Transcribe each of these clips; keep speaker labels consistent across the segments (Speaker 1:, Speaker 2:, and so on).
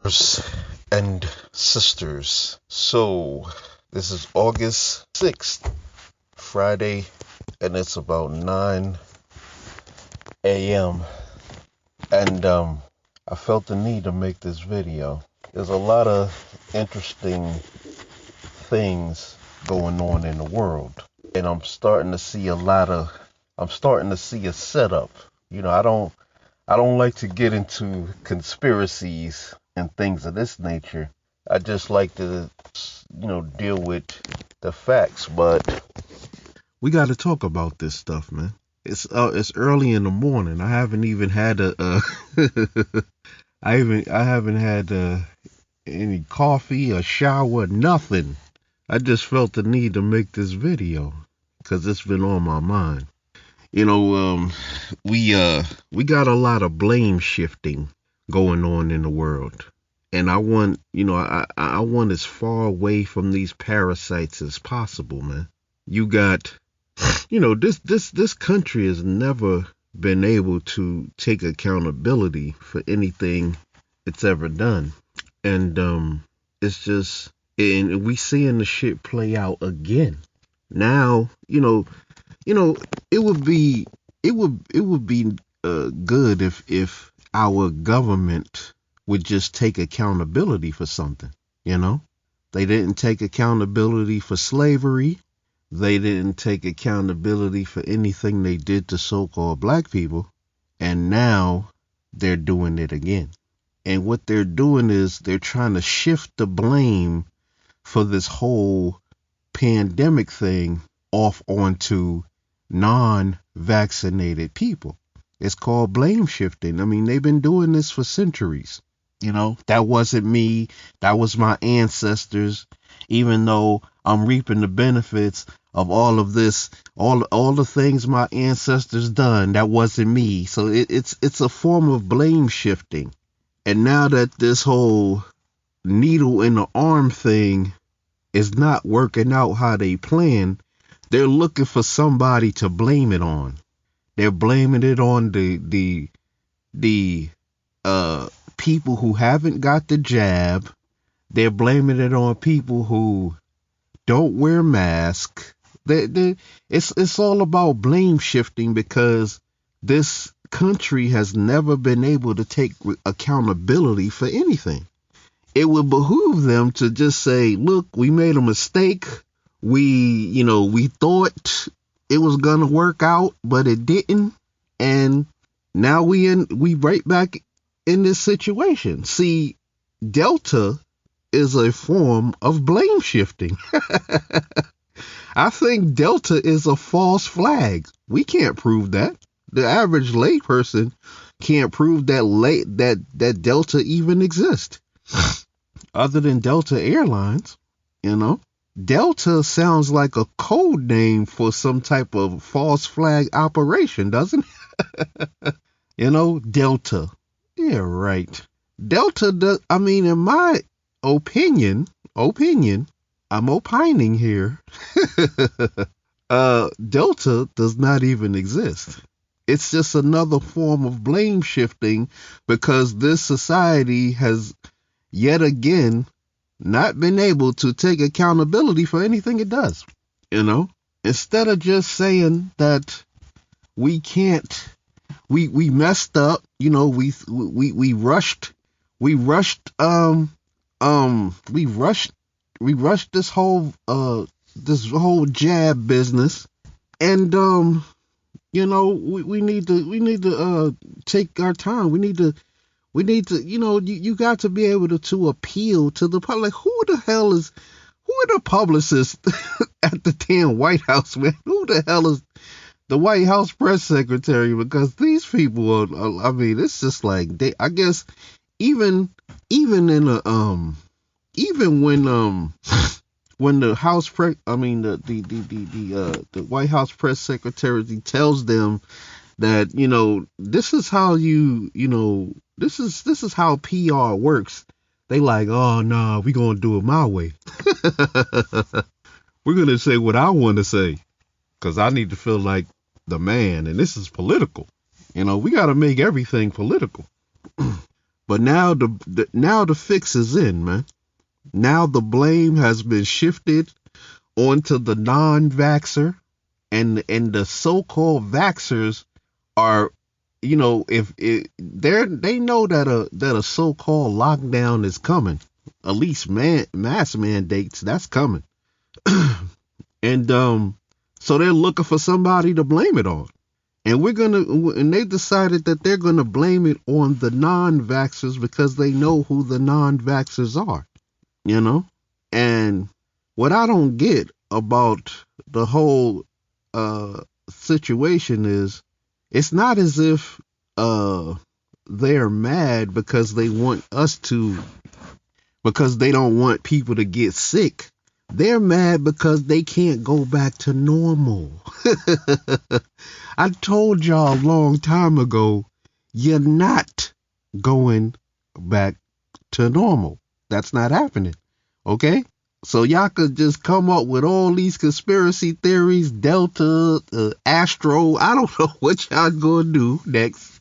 Speaker 1: brothers and sisters. So, this is August 6th, Friday, and it's about 9 a.m. And I felt the need to make this video. There's a lot of interesting things going on in the world, and I'm starting to see a setup. I don't like to get into conspiracies and things of this nature. I just like to, deal with the facts. But we got to talk about this stuff, man. It's early in the morning. I haven't even had I haven't had any coffee, a shower, nothing. I just felt the need to make this video because it's been on my mind. We got a lot of blame shifting going on in the world, and I want I want as far away from these parasites as possible, man. You got this country has never been able to take accountability for anything it's ever done, and it's just, and we seeing the shit play out again. Now, it would be good if our government would just take accountability for something. They didn't take accountability for slavery. They didn't take accountability for anything they did to so-called black people, and now they're doing it again. And what they're doing is they're trying to shift the blame for this whole pandemic thing off onto non-vaccinated people. It's called blame shifting. I mean, they've been doing this for centuries. That wasn't me. That was my ancestors. Even though I'm reaping the benefits of all of this, all the things my ancestors done, that wasn't me. So it's a form of blame shifting. And now that this whole needle in the arm thing is not working out how they planned, they're looking for somebody to blame it on. They're blaming it on the people who haven't got the jab. They're blaming it on people who don't wear masks. It's all about blame shifting because this country has never been able to take accountability for anything. It would behoove them to just say, look, we made a mistake. We thought it was going to work out, but it didn't. And now we right back in this situation. See, Delta is a form of blame shifting. I think Delta is a false flag. We can't prove that. The average layperson can't prove that Delta even exists. Other than Delta Airlines, Delta sounds like a code name for some type of false flag operation, doesn't it? Delta. Yeah, right. Delta does, in my opinion, I'm opining here. Delta does not even exist. It's just another form of blame shifting because this society has yet again not been able to take accountability for anything it does. Instead of just saying that we can't, we messed up, we rushed this whole jab business, and we need to take our time. We need to you got to be able to appeal to the public. Who are the publicists at the damn White House, man? Who the hell is the White House press secretary? Because these people are, it's just like I guess even in a even when the House the White House press secretary tells them that this is how this is how PR works, they like, oh no, we gonna do it my way. We're gonna say what I want to say because I need to feel like the man, and this is political. We got to make everything political. But now the fix is in, man. Now the blame has been shifted onto the non-vaxxer, and the so-called vaxxers are, if they know that a so-called lockdown is coming, at least mass mandates, that's coming. And so they're looking for somebody to blame it on. And they decided that they're gonna blame it on the non-vaxxers because they know who the non-vaxxers are, you know? And what I don't get about the whole situation is, it's not as if they're mad because they don't want people to get sick. They're mad because they can't go back to normal. I told y'all a long time ago, you're not going back to normal. That's not happening. Okay? So y'all could just come up with all these conspiracy theories, Delta, Astro. I don't know what y'all gonna do next.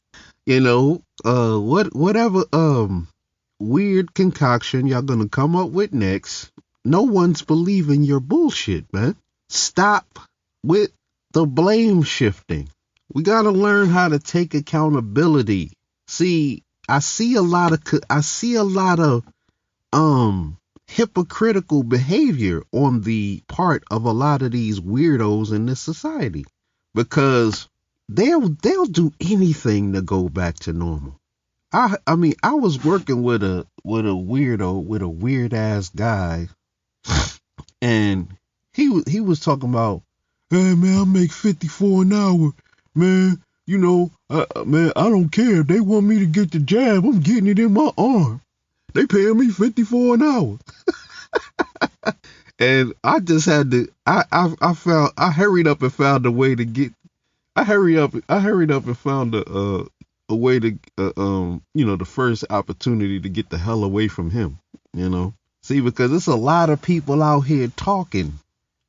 Speaker 1: Whatever weird concoction y'all gonna come up with next. No one's believing your bullshit, man. Stop with the blame shifting. We gotta learn how to take accountability. See, I see a lot of hypocritical behavior on the part of a lot of these weirdos in this society, because they'll do anything to go back to normal. I was working with a weirdo, with a weird ass guy, and he was talking about, hey man, I make 54 an hour, man. Man, I don't care if they want me to get the jab. I'm getting it in my arm. They paying me 54 an hour. And I just had to, I hurried up and found a way to get, I hurried up and found a way to, the first opportunity to get the hell away from him, See, because it's a lot of people out here talking,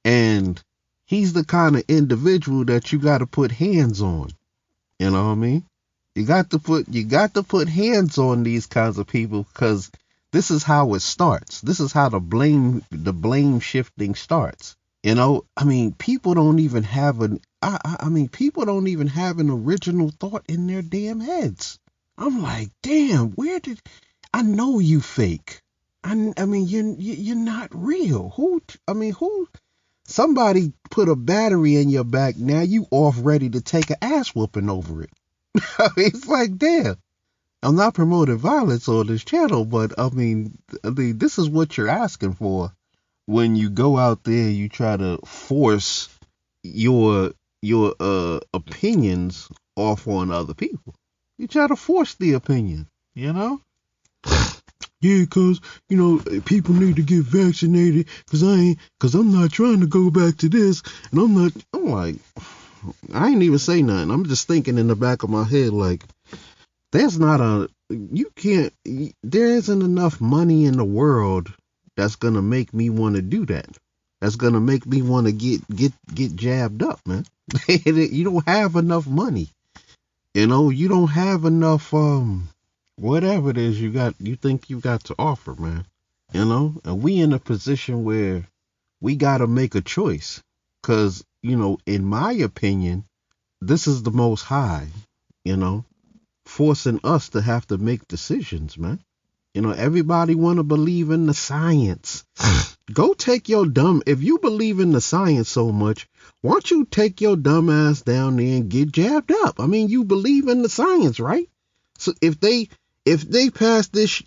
Speaker 1: and he's the kind of individual that you got to put hands on. You know what I mean? You got to put hands on these kinds of people, because this is how it starts. This is how the blame shifting starts. People don't even have an original thought in their damn heads. I'm like, damn, I know you fake. You're not real. Who? Somebody put a battery in your back. Now you off ready to take an ass whooping over it. It's like, damn. I'm not promoting violence on this channel, but this is what you're asking for when you go out there. You try to force your opinions off on other people. You try to force the opinion, Yeah, cause people need to get vaccinated. Cause I'm not trying to go back to this, and I'm like, I ain't even say nothing. I'm just thinking in the back of my head, like, there isn't enough money in the world that's gonna make me want to do that. That's gonna make me want to get jabbed up, man. You don't have enough money. You don't have enough whatever it is you think you got to offer, man. And we in a position where we gotta make a choice. Cause, in my opinion, this is the Most High, forcing us to have to make decisions, man. Everybody want to believe in the science. Go take your if you believe in the science so much, why don't you take your dumb ass down there and get jabbed up? You believe in the science, right? So if they pass this,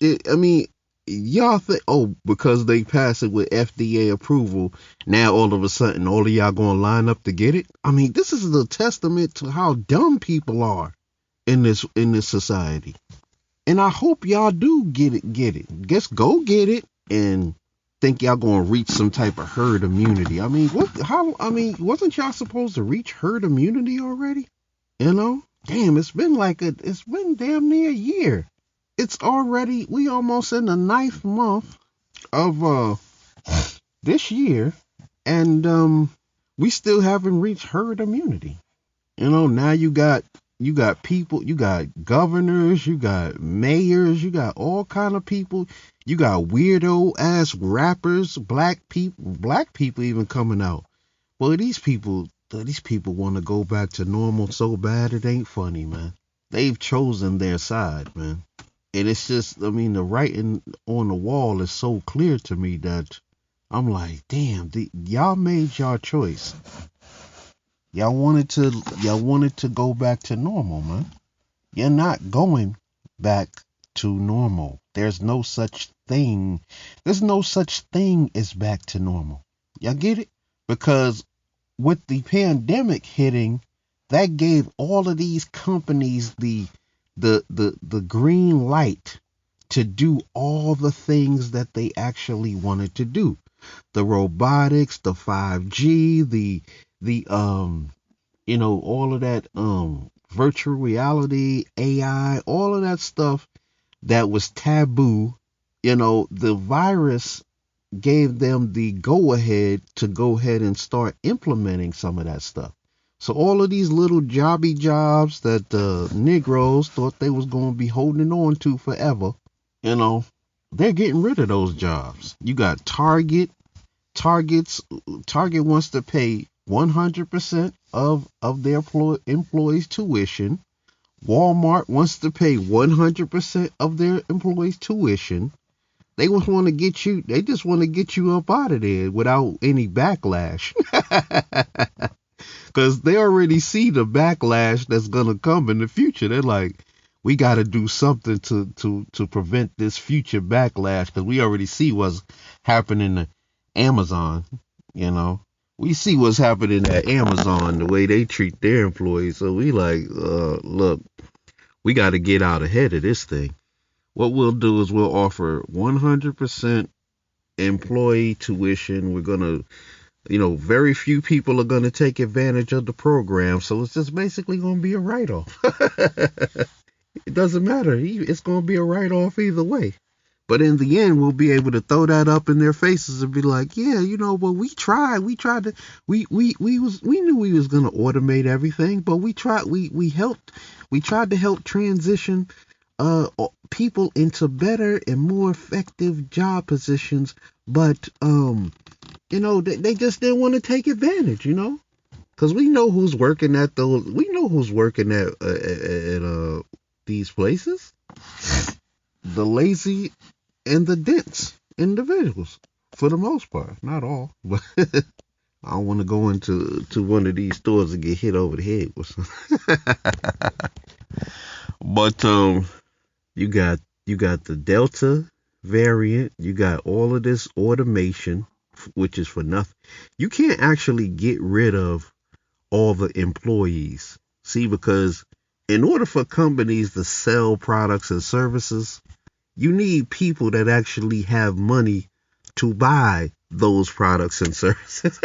Speaker 1: y'all think, because they pass it with FDA approval, now all of a sudden all of y'all gonna line up to get it? This is a testament to how dumb people are in this society. And I hope y'all do get it. Just go get it and think y'all gonna reach some type of herd immunity. Wasn't y'all supposed to reach herd immunity already? Damn, it's been damn near a year. We almost in the 9th month of this year, and we still haven't reached herd immunity. Now you got You got people, you got governors, you got mayors, you got all kind of people. You got weirdo ass rappers, black people even coming out. Well, these people want to go back to normal so bad it ain't funny, man. They've chosen their side, man. And it's just, I mean, the writing on the wall is so clear to me that I'm like, damn, y'all made your choice. Y'all wanted to go back to normal, man. You're not going back to normal. There's no such thing. There's no such thing as back to normal. Y'all get it? Because with the pandemic hitting, that gave all of these companies the green light to do all the things that they actually wanted to do. The robotics, the 5G, the all of that virtual reality, AI, all of that stuff that was taboo. The virus gave them the go ahead to go ahead and start implementing some of that stuff. So all of these little jobby jobs that the Negroes thought they was going to be holding on to forever, they're getting rid of those jobs. You got Target wants to pay 100% of their employees' tuition. Walmart wants to pay 100% of their employees' tuition. They just want to get you up out of there without any backlash. Because they already see the backlash that's going to come in the future. They're like, we got to do something to prevent this future backlash, because we already see what's happening to Amazon. We see what's happening at Amazon, the way they treat their employees. So we like, look, we got to get out ahead of this thing. What we'll do is we'll offer 100% employee tuition. We're going to, very few people are going to take advantage of the program. So it's just basically going to be a write-off. It doesn't matter. It's going to be a write-off either way. But in the end, we'll be able to throw that up in their faces and be like, yeah, but we tried. We tried to, we knew we was going to automate everything, but we tried to help transition people into better and more effective job positions. But, they just didn't want to take advantage, because we know who's working at these places. The lazy and the dense individuals, for the most part, not all, but I don't want to go into one of these stores and get hit over the head with something. But you got the Delta variant, you got all of this automation, which is for nothing. You can't actually get rid of all the employees. See, because in order for companies to sell products and services, you need people that actually have money to buy those products and services.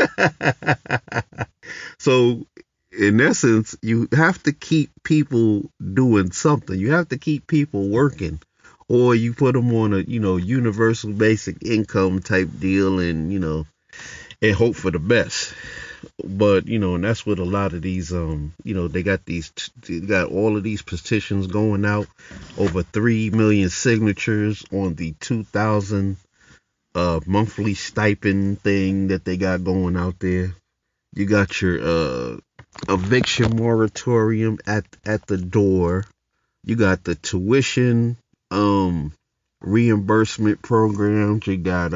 Speaker 1: So, in essence, you have to keep people doing something. You have to keep people working. Or you put them on a, universal basic income type deal and, and hope for the best. But, and that's what a lot of these, they got all of these petitions going out, over 3 million signatures on the 2,000 monthly stipend thing that they got going out there. You got your eviction moratorium at the door. You got the tuition reimbursement programs. You got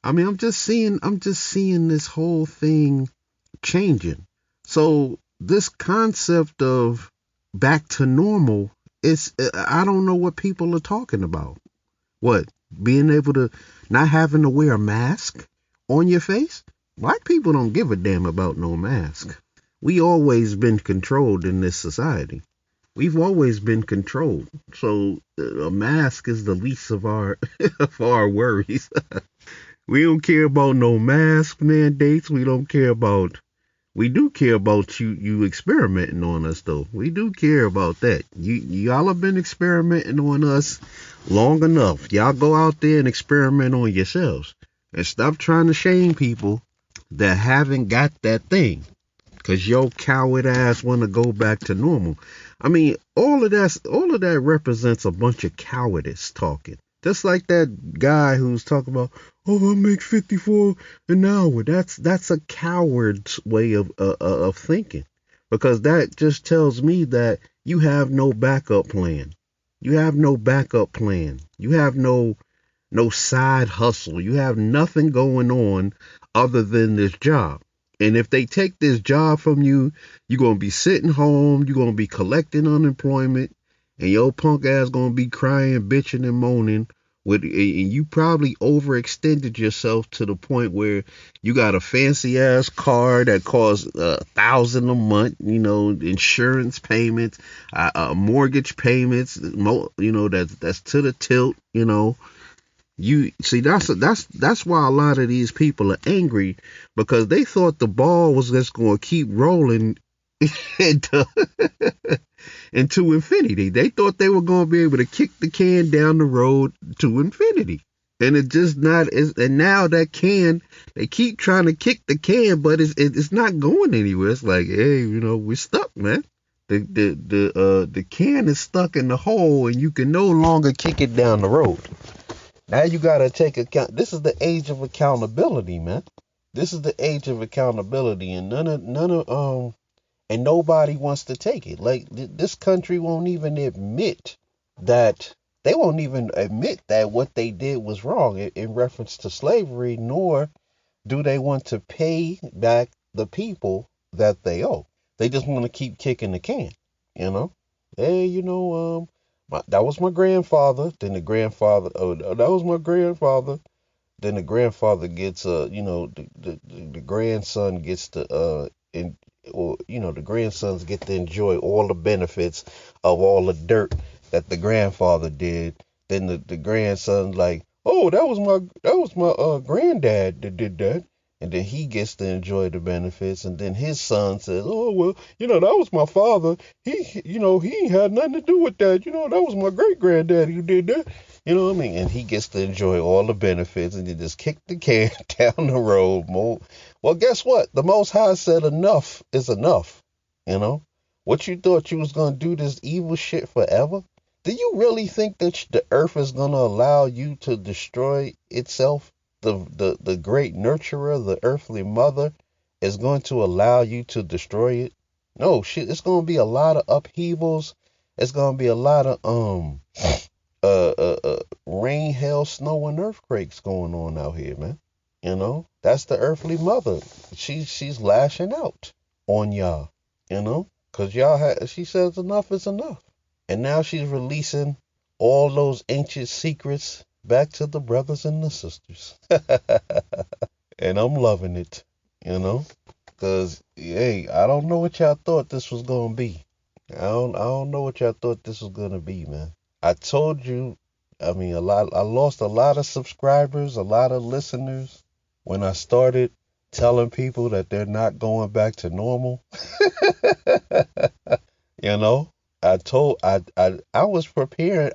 Speaker 1: I'm just seeing this whole thing changing. So this concept of back to normal is, I don't know what people are talking about. What? Being able to not having to wear a mask on your face? Black people don't give a damn about no mask. We always been controlled in this society. We've always been controlled. So a mask is the least of our of our worries. We don't care about no mask mandates. We do care about you experimenting on us, though. We do care about that. Y'all have been experimenting on us long enough. Y'all go out there and experiment on yourselves and stop trying to shame people that haven't got that thing. Cause your coward ass want to go back to normal. I mean, all of that represents a bunch of cowardice talking. Just like that guy who's talking about, oh, I make 54 an hour. That's a coward's way of thinking, because that just tells me that you have no backup plan. You have no backup plan. You have no side hustle. You have nothing going on other than this job. And if they take this job from you, you're going to be sitting home, you're going to be collecting unemployment, and your punk ass going to be crying, bitching, and moaning. And you probably overextended yourself to the point where you got a fancy ass car that costs $1,000 a month, insurance payments, mortgage payments, that's to the tilt. You see, that's why a lot of these people are angry, because they thought the ball was just going to keep rolling into, into infinity. They thought they were going to be able to kick the can down the road to infinity, and it just not is. And now that can, they keep trying to kick the can, but it's not going anywhere. It's like, hey, we're stuck, man. The can is stuck in the hole, and you can no longer kick it down the road. Now you gotta take account. This is the age of accountability, man. This is the age of accountability, and and nobody wants to take it. Like, this country won't even admit that. They won't even admit that what they did was wrong in reference to slavery, nor do they want to pay back the people that they owe. They just want to keep kicking the can, Hey, that was my grandfather. Then the grandfather, oh, that was my grandfather. Then the grandfather gets, the grandson gets to, the grandsons get to enjoy all the benefits of all the dirt that the grandfather did. Then the grandson's like, oh, that was my granddad that did that. And then he gets to enjoy the benefits. And then his son says, oh, well, that was my father. He ain't had nothing to do with that. That was my great granddaddy who did that. You know what I mean? And he gets to enjoy all the benefits, and you just kick the can down the road. Well, guess what? The Most High said enough is enough. What you thought you was going to do this evil shit forever? Do you really think that the earth is going to allow you to destroy itself? The great nurturer, the earthly mother, is going to allow you to destroy it? No, shit. It's going to be a lot of upheavals. It's going to be a lot of rain, hail, snow, and earthquakes going on out here, man. That's the earthly mother. She's lashing out on y'all, because she says enough is enough. And now she's releasing all those ancient secrets back to the brothers and the sisters. And I'm loving it, because, hey, I don't know what y'all thought this was going to be. I don't know what y'all thought this was going to be, man. I told you, I lost a lot of subscribers, a lot of listeners when I started telling people that they're not going back to normal. I was prepared.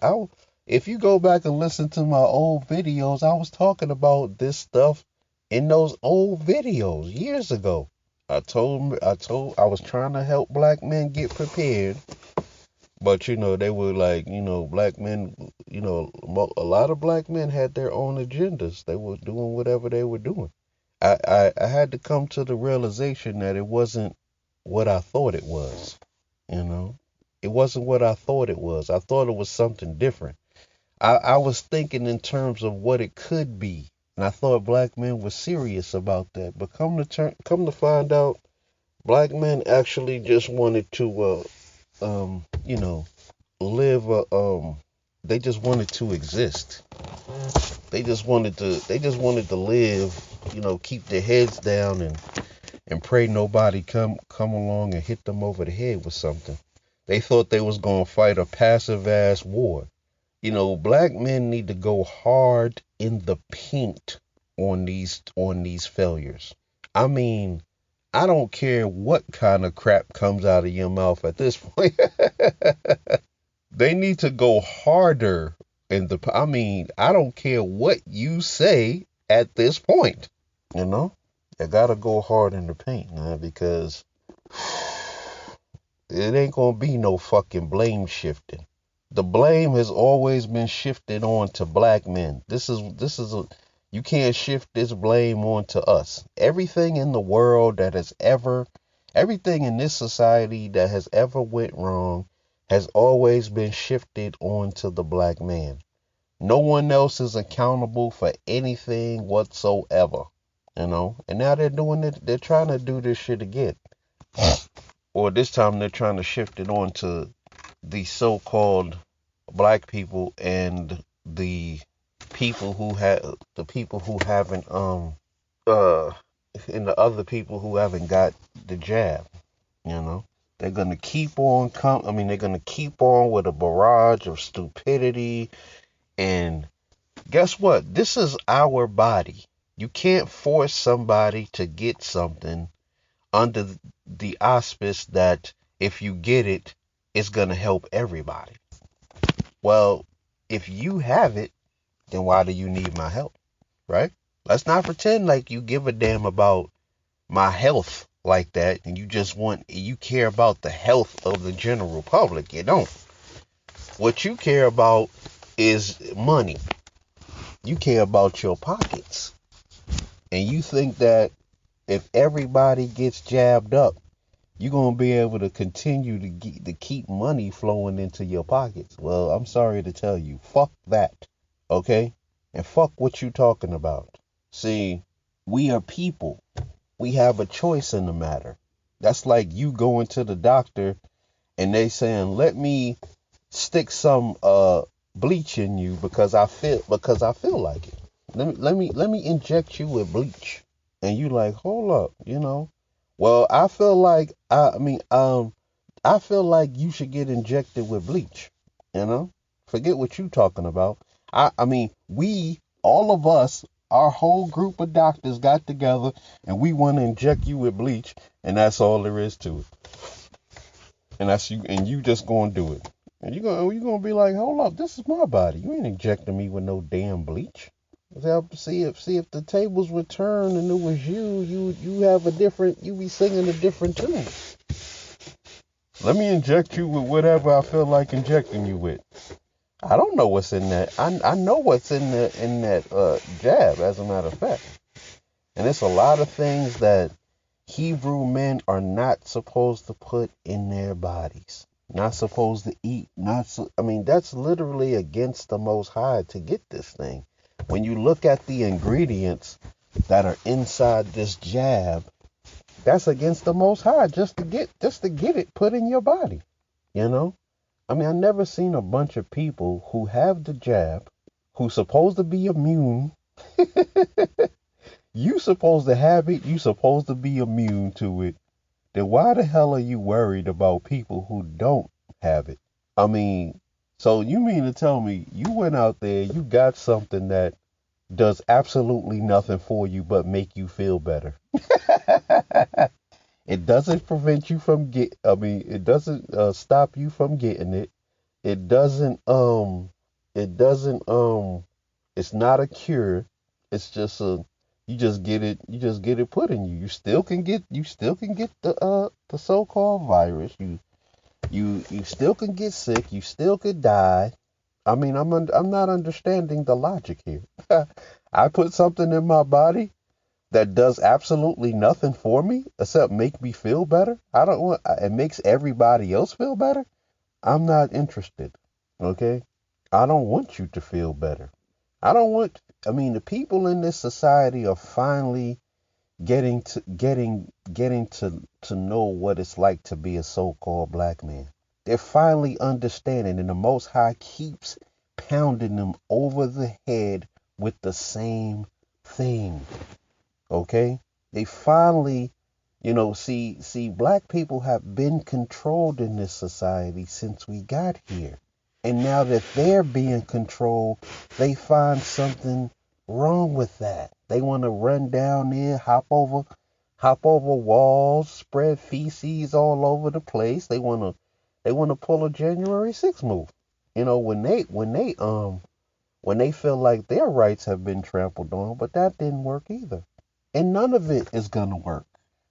Speaker 1: If you go back and listen to my old videos, I was talking about this stuff in those old videos years ago. I was trying to help black men get prepared. But, they were like, black men, a lot of black men had their own agendas. They were doing whatever they were doing. I had to come to the realization that it wasn't what I thought it was. It wasn't what I thought it was. I thought it was something different. I was thinking in terms of what it could be. And I thought black men were serious about that. But come to find out, black men actually just wanted to, live they just wanted to exist. They just wanted to live, keep their heads down and pray nobody come along and hit them over the head with something. They thought they was going to fight a passive ass war. Black men need to go hard in the paint on these failures. I don't care what kind of crap comes out of your mouth at this point. They need to go harder I don't care what you say at this point. They gotta go hard in the paint, man, because It ain't gonna be no fucking blame shifting. The blame has always been shifted on to black men. You can't shift this blame onto us. Everything in the world that has ever, everything in this society that has ever went wrong has always been shifted onto the black man. No one else is accountable for anything whatsoever, And now they're doing it. They're trying to do this shit again, or this time they're trying to shift it on to the so-called black people and the people who haven't uh and the other people who haven't got the jab. You know, they're gonna keep on they're gonna keep on with a barrage of stupidity. And guess what? This is our body. You can't force somebody to get something under the auspice that if you get it, it's going to help everybody. Well, if you have it, then why do you need my help? Right? Let's not pretend like you give a damn about my health like that and you care about the health of the general public. You don't. What you care about is money. You care about your pockets. And you think that if everybody gets jabbed up, you're going to be able to continue to keep money flowing into your pockets. Well, I'm sorry to tell you, fuck that, okay? And fuck what you talking about. See, we are people. We have a choice in the matter. That's like you going to the doctor and they saying, let me stick some bleach in you because I feel like it. Let me inject you with bleach. And you like, hold up, Well, I feel like I feel like you should get injected with bleach. Forget what you talking about. We, all of us, our whole group of doctors got together and we want to inject you with bleach, and that's all there is to it. And that's you, and you just gonna do it. And you gonna be like, hold up, this is my body. You ain't injecting me with no damn bleach. See if the tables were turned and it was you have a different, you be singing a different tune. Let me inject you with whatever I feel like injecting you with. I don't know what's in that. I know what's in that jab, as a matter of fact. And it's a lot of things that Hebrew men are not supposed to put in their bodies. Not supposed to eat. That's literally against the Most High to get this thing. When you look at the ingredients that are inside this jab, that's against the Most High just to get it put in your body. I never seen a bunch of people who have the jab, who's supposed to be immune. You supposed to have it, you supposed to be immune to it. Then why the hell are you worried about people who don't have it? So you mean to tell me you went out there, you got something that does absolutely nothing for you but make you feel better. It doesn't prevent you from it doesn't stop you from getting it. It doesn't it doesn't it's not a cure. It's just you just get it put in you. You still can get the so-called virus. You still can get sick, you still could die. I'm not understanding the logic here. I put something in my body that does absolutely nothing for me except make me feel better. It makes everybody else feel better. I'm not interested. Okay? I don't want you to feel better. The people in this society are finally getting to know what it's like to be a so-called black man. They're finally understanding, and the Most High keeps pounding them over the head with the same thing. Okay? They finally, see, black people have been controlled in this society since we got here. And now that they're being controlled, they find something wrong with that. They want to run down there, hop over walls, spread feces all over the place. They want to pull a January 6th move. When they feel like their rights have been trampled on, but that didn't work either. And none of it is going to work.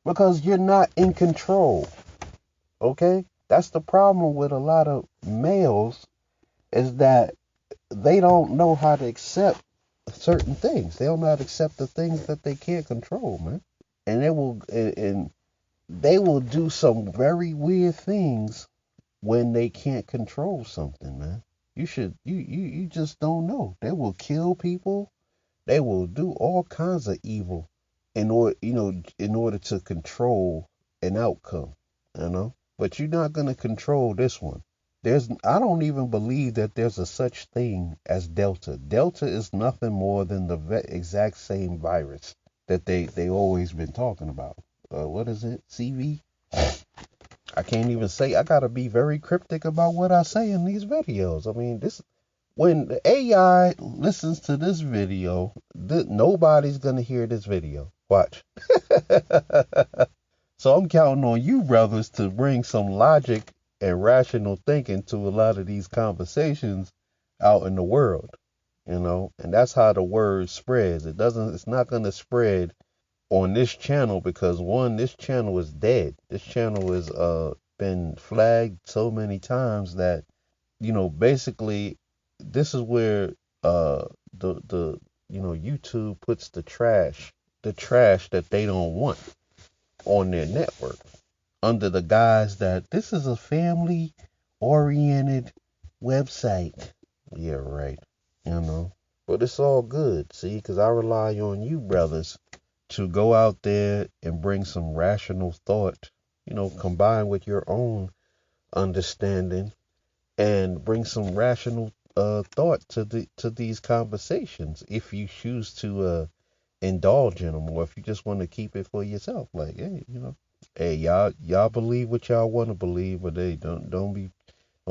Speaker 1: because you're not in control. Okay? That's the problem with a lot of males, is that they don't know how to accept certain things. They don't know how to accept the things that they can't control, man. And they will do some very weird things when they can't control something, man. You just don't know. They will kill people. They will do all kinds of evil in order to control an outcome, you know. But you're not gonna control this one. I don't even believe that there's a such thing as Delta. Delta is nothing more than the exact same virus that they always been talking about. What is it? CV? I can't even say. I gotta be very cryptic about what I say in these videos. I mean, this when the AI listens to this video, nobody's gonna hear this video. Watch. So I'm counting on you brothers to bring some logic and rational thinking to a lot of these conversations out in the world, you know, and that's how the word spreads. It's not gonna spread on this channel because one, this channel is dead. This channel has been flagged so many times that, basically this is where the YouTube puts the trash that they don't want on their network, under the guise that this is a family oriented website. Yeah, right. You know. But it's all good, see, because I rely on you brothers to go out there and bring some rational thought, combined with your own understanding, and bring some rational thought to these conversations if you choose to indulge in them, or if you just want to keep it for yourself. Like, hey, y'all believe what y'all want to believe, but hey, don't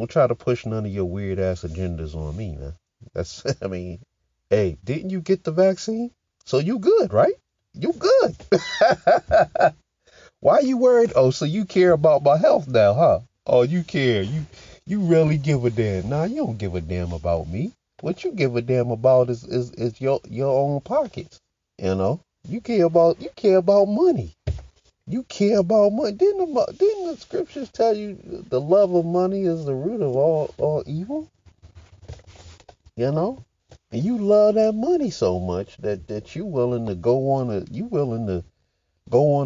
Speaker 1: try to push none of your weird ass agendas on me, man. That's I mean, hey, didn't you get the vaccine? So you good, right? You good. Why you worried? Oh, so you care about my health now, huh? Oh, you care. You really give a damn. Nah, you don't give a damn about me. What you give a damn about is your own pockets. You care about money. You care about money. Didn't the scriptures tell you the love of money is the root of all evil? You know? And you love that money so much that you willing to go on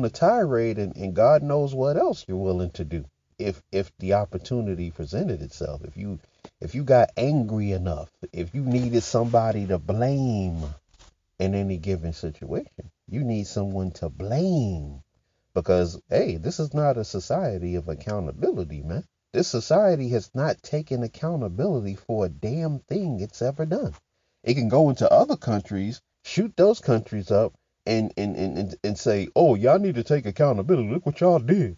Speaker 1: a tirade, and God knows what else you're willing to do if the opportunity presented itself. If you got angry enough, if you needed somebody to blame in any given situation, you need someone to blame. Because, hey, this is not a society of accountability, man. This society has not taken accountability for a damn thing it's ever done. It can go into other countries, shoot those countries up, and say, oh, y'all need to take accountability. Look what y'all did.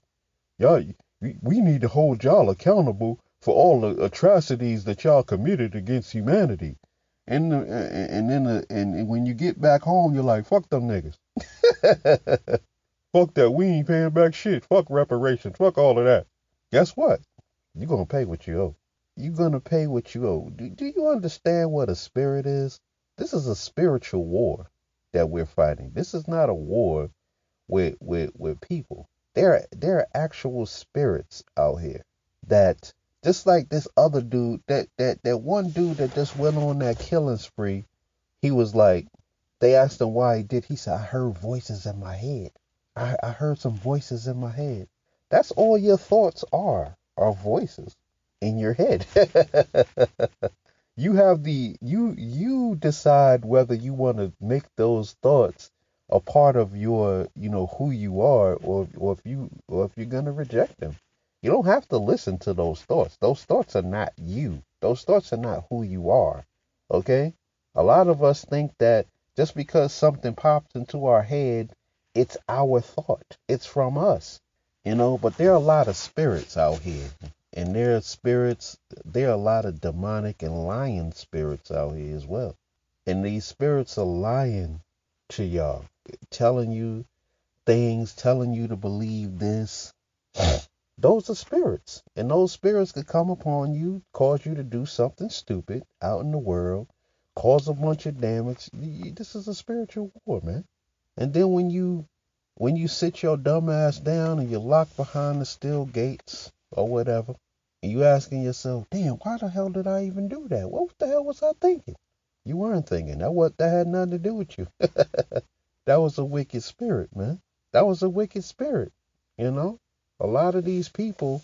Speaker 1: Y'all, we need to hold y'all accountable for all the atrocities that y'all committed against humanity. And when you get back home, you're like, fuck them niggas. Fuck that. We ain't paying back shit. Fuck reparations. Fuck all of that. Guess what? You're going to pay what you owe. You're going to pay what you owe. Do you understand what a spirit is? This is a spiritual war that we're fighting. This is not a war with people. There are actual spirits out here that, just like this other dude, that one dude that just went on that killing spree, he was like, they asked him why he did. He said, I heard voices in my head. I heard some voices in my head. That's all your thoughts are voices in your head. You decide whether you want to make those thoughts a part of your, who you are, or if you're gonna reject them. You don't have to listen to those thoughts. Those thoughts are not you. Those thoughts are not who you are. Okay? A lot of us think that just because something pops into our head, it's our thought. It's from us. But there are a lot of spirits out here. And there are a lot of demonic and lying spirits out here as well. And these spirits are lying to y'all, telling you things, telling you to believe this. Those are spirits. And those spirits could come upon you, cause you to do something stupid out in the world, cause a bunch of damage. This is a spiritual war, man. And then when you when you sit your dumb ass down and you're locked behind the steel gates or whatever, and you asking yourself, damn, why the hell did I even do that? What the hell was I thinking? You weren't thinking. That had nothing to do with you. That was a wicked spirit, man. That was a wicked spirit. You know? A lot of these people,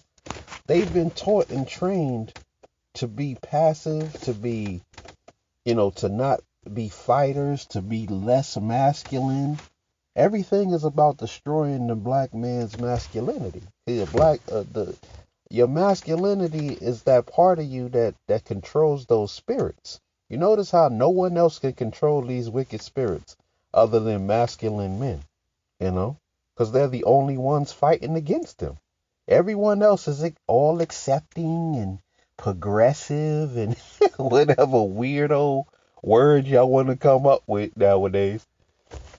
Speaker 1: they've been taught and trained to be passive, to be, to not be fighters, to be less masculine. Everything is about destroying the black man's masculinity. Your masculinity is that part of you that controls those spirits. You notice how no one else can control these wicked spirits other than masculine men, because they're the only ones fighting against them. Everyone else is all accepting and progressive and whatever weirdo words y'all want to come up with nowadays.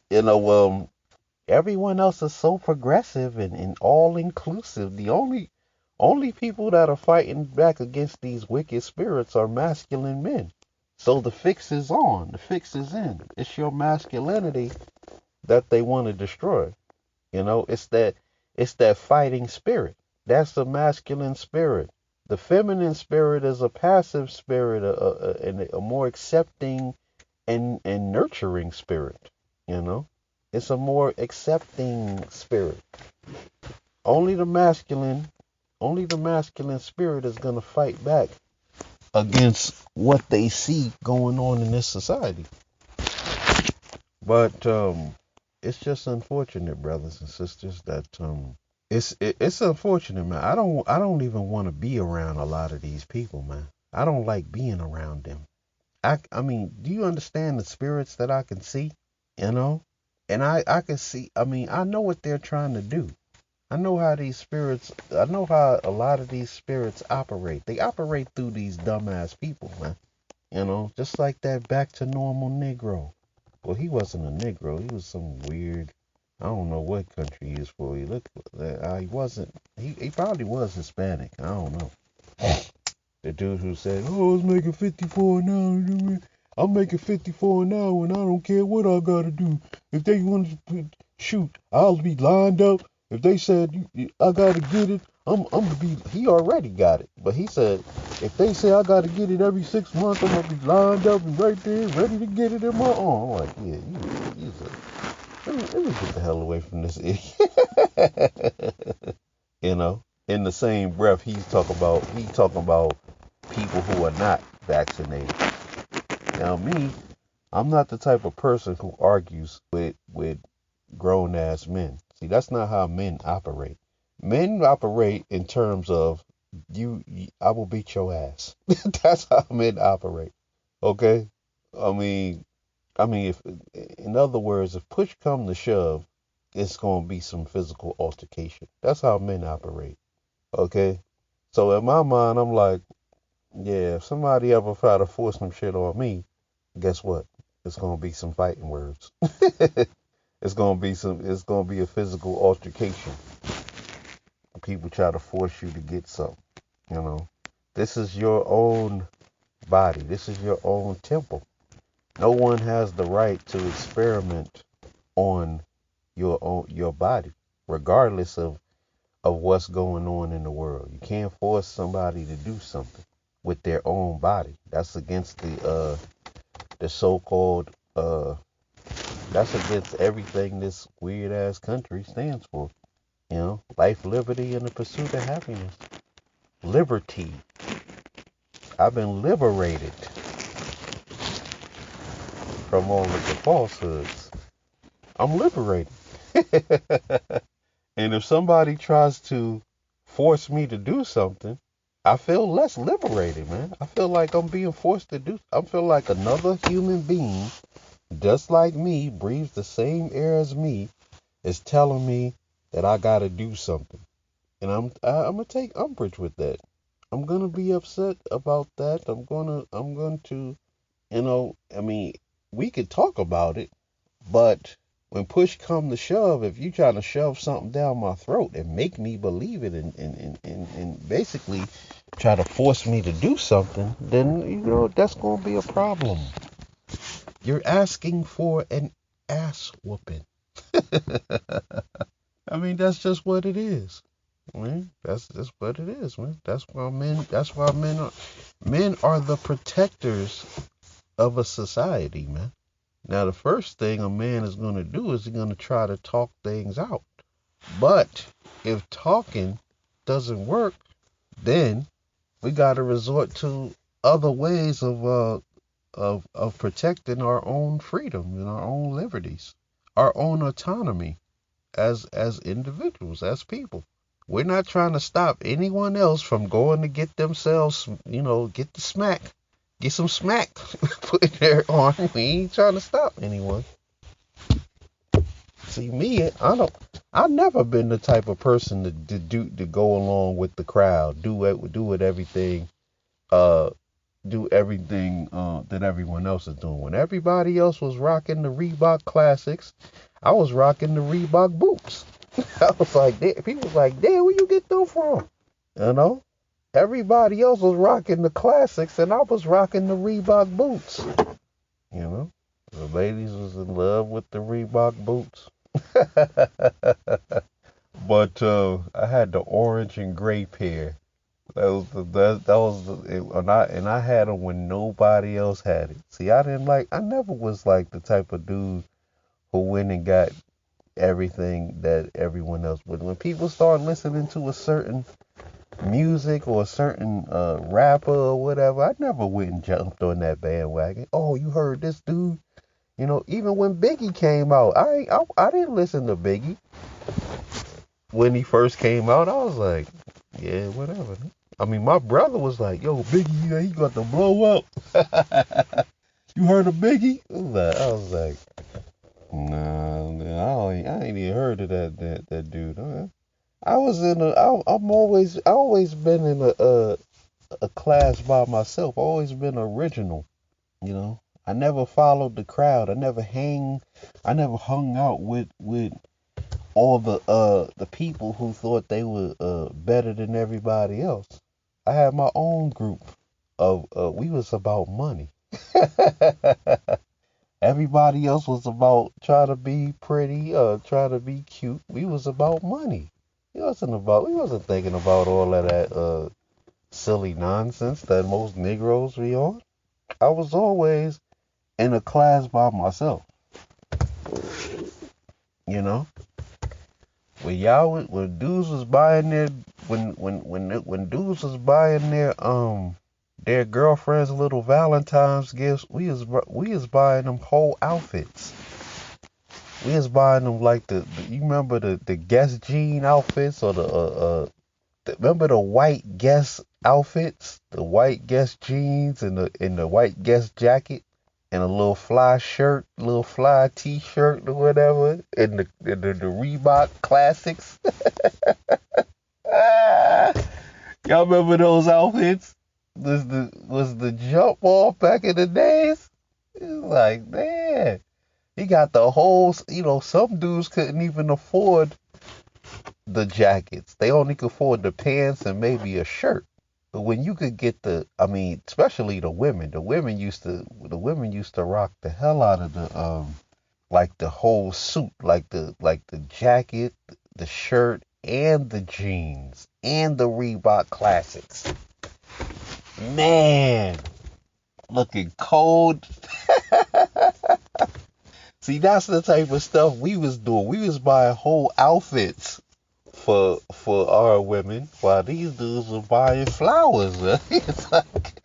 Speaker 1: Everyone else is so progressive and all inclusive. The only people that are fighting back against these wicked spirits are masculine men. So the fix is on. The fix is in. It's your masculinity that they want to destroy. It's that fighting spirit. That's the masculine spirit. The feminine spirit is a passive spirit, and a more accepting and nurturing spirit. It's a more accepting spirit. Only the masculine spirit is gonna fight back against what they see going on in this society. But it's just unfortunate, brothers and sisters, that it's unfortunate, man. I don't even want to be around a lot of these people, man. I don't like being around them. I mean, do you understand the spirits that I can see? And I can see. I mean, I know what they're trying to do. I know how a lot of these spirits operate. They operate through these dumbass people, man. Just like that back to normal Negro. Well, he wasn't a Negro. He was some weird, I don't know what country he was for. He wasn't, he probably was Hispanic. I don't know. The dude who said, oh, I was making 54 an hour. I'm making 54 an hour and I don't care what I gotta do. If they want to shoot, I'll be lined up. If they said I gotta get it, he already got it. But he said, if they say I gotta get it every 6 months, I'm gonna be lined up and right there, ready to get it in my arm. I'm like, yeah, let me get the hell away from this idiot. In the same breath, he's talking about people who are not vaccinated. Now me, I'm not the type of person who argues with grown ass men. See, that's not how men operate. Men operate in terms of I will beat your ass. That's how men operate. Okay? I mean, if, in other words, if push come to shove, it's going to be some physical altercation. That's how men operate. Okay? So in my mind, I'm like, yeah, if somebody ever try to force some shit on me, guess what? It's going to be some fighting words. It's gonna be a physical altercation. People try to force you to get something. This is your own body. This is your own temple. No one has the right to experiment on your body, regardless of what's going on in the world. You can't force somebody to do something with their own body. That's against the so-called that's against everything this weird ass country stands for. Life, liberty, and the pursuit of happiness. Liberty. I've been liberated from all of the falsehoods. I'm liberated. And if somebody tries to force me to do something, I feel less liberated, man. I feel like I'm being forced to do. I feel like another human being, just like me, breathes the same air as me, is telling me that I gotta do something. And I'm gonna take umbrage with that. I'm gonna be upset about that. I'm going to, I mean, we could talk about it, but when push come to shove, if you try to shove something down my throat and make me believe it and basically try to force me to do something, then, that's gonna be a problem. You're asking for an ass whooping. I mean, that's just what it is. Man, that's just what it is, man. Men are the protectors of a society, man. Now, the first thing a man is going to do is he's going to try to talk things out. But if talking doesn't work, then we got to resort to other ways of protecting our own freedom and our own liberties, our own autonomy as individuals, as people. We're not trying to stop anyone else from going to get themselves, get the smack, get some smack put in their arm. We ain't trying to stop anyone. See me, I've never been the type of person to go along with the crowd, uh do everything that everyone else is doing. When everybody else was rocking the Reebok classics, I was rocking the Reebok boots. I was like, people was like, damn, where you get them from? You know, everybody else was rocking the classics, and I was rocking the Reebok boots. You know, the ladies was in love with the Reebok boots. But I had the orange and gray pair. And I had them when nobody else had it. See, I never was like the type of dude who went and got everything that everyone else would. When people start listening to a certain music or a certain rapper or whatever, I never went and jumped on that bandwagon. Oh, you heard this dude? Even when Biggie came out, I didn't listen to Biggie when he first came out. I was like, yeah, whatever. I mean, my brother was like, yo, Biggie, he got to blow up. You heard of Biggie? I was like, nah, I ain't even heard of that dude. I always been in a class by myself. Always been original. I never followed the crowd. I never hung out with all the people who thought they were better than everybody else. I had my own group of we was about money. Everybody else was about trying to be pretty, trying to be cute. We was about money. We wasn't thinking about all of that silly nonsense that most Negroes be on. I was always in a class by myself. You know? When dudes was buying when dudes was buying their girlfriends little Valentine's gifts, we was buying them whole outfits. We was buying them like you remember the Guess jean outfits, or remember the white Guess outfits, the white Guess jeans and the white Guess jacket and a little fly shirt, little fly t-shirt or whatever, and the Reebok classics. Y'all remember those outfits? Was the jump off back in the days? It was like, man, he got the whole. Some dudes couldn't even afford the jackets. They only could afford the pants and maybe a shirt. But when you could get especially the women, the women used to rock the hell out of like the whole suit, like the jacket, the shirt, and the jeans, and the Reebok classics. Man, looking cold. See, that's the type of stuff we was doing. We was buying whole outfits for our women, while these dudes were buying flowers. It's like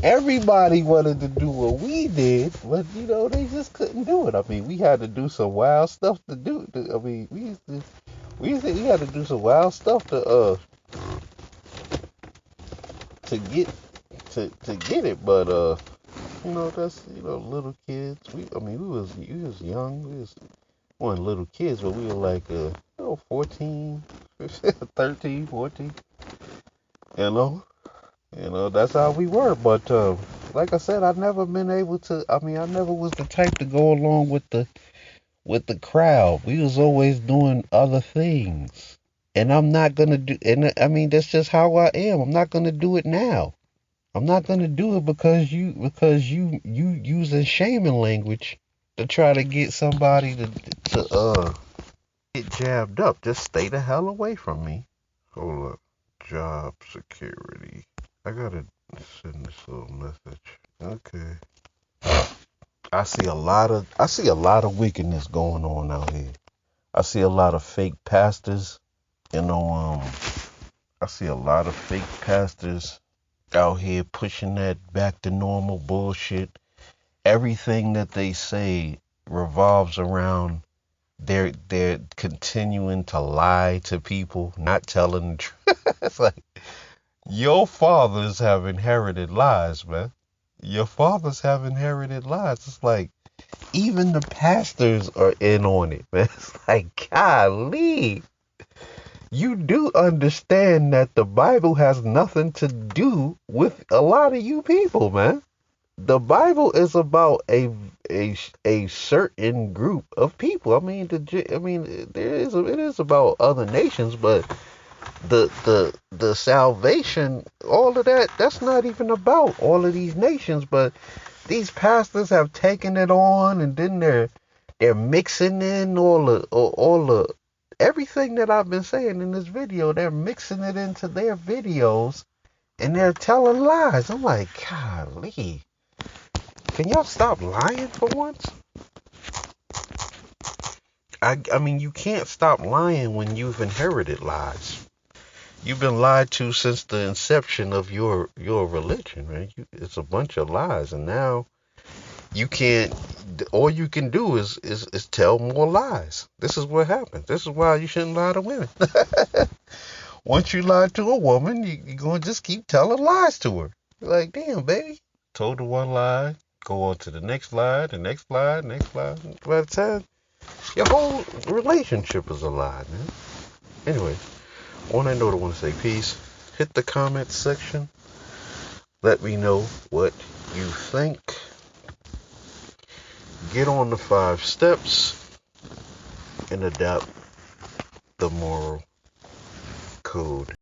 Speaker 1: everybody wanted to do what we did, but they just couldn't do it. I mean, we had to do some wild stuff to do. We had to do some wild stuff to get it, but that's little kids. We was young. We weren't little kids, but we were like 14, 13, 14. That's how we were. But like I said, I never been able to. I never was the type to go along with the crowd. We was always doing other things. And I'm not gonna do. And that's just how I am. I'm not gonna do it now. I'm not gonna do it because you using shaming language to try to get somebody to get jabbed up. Just stay the hell away from me. Hold up. Job security. I gotta send this little message. Okay. I see a lot of wickedness going on out here. I see a lot of fake pastors. You know, I see a lot of fake pastors out here pushing that back to normal bullshit. Everything that they say revolves around they're continuing to lie to people, not telling the truth. It's like your fathers have inherited lies, man. Your fathers have inherited lies. It's like even the pastors are in on it, man. It's like, golly, you do understand that the Bible has nothing to do with a lot of you people, man. The Bible is about a certain group of people. I mean, it is about other nations, but the salvation, all of that's not even about all of these nations. But these pastors have taken it on, and then they're mixing in all the everything that I've been saying in this video. They're mixing it into their videos, and they're telling lies. I'm like, golly. Can y'all stop lying for once? I mean, you can't stop lying when you've inherited lies. You've been lied to since the inception of your religion, right? It's a bunch of lies, and now you can't. All you can do is tell more lies. This is what happens. This is why you shouldn't lie to women. Once you lie to a woman, you're gonna just keep telling lies to her. You're like, damn, baby, told her one lie. Go on to the next lie, the next lie, the next lie. By the time, your whole relationship is a lie, man. Anyway, on that note, I want to say peace. Hit the comment section. Let me know what you think. Get on the 5 steps and adapt the moral code.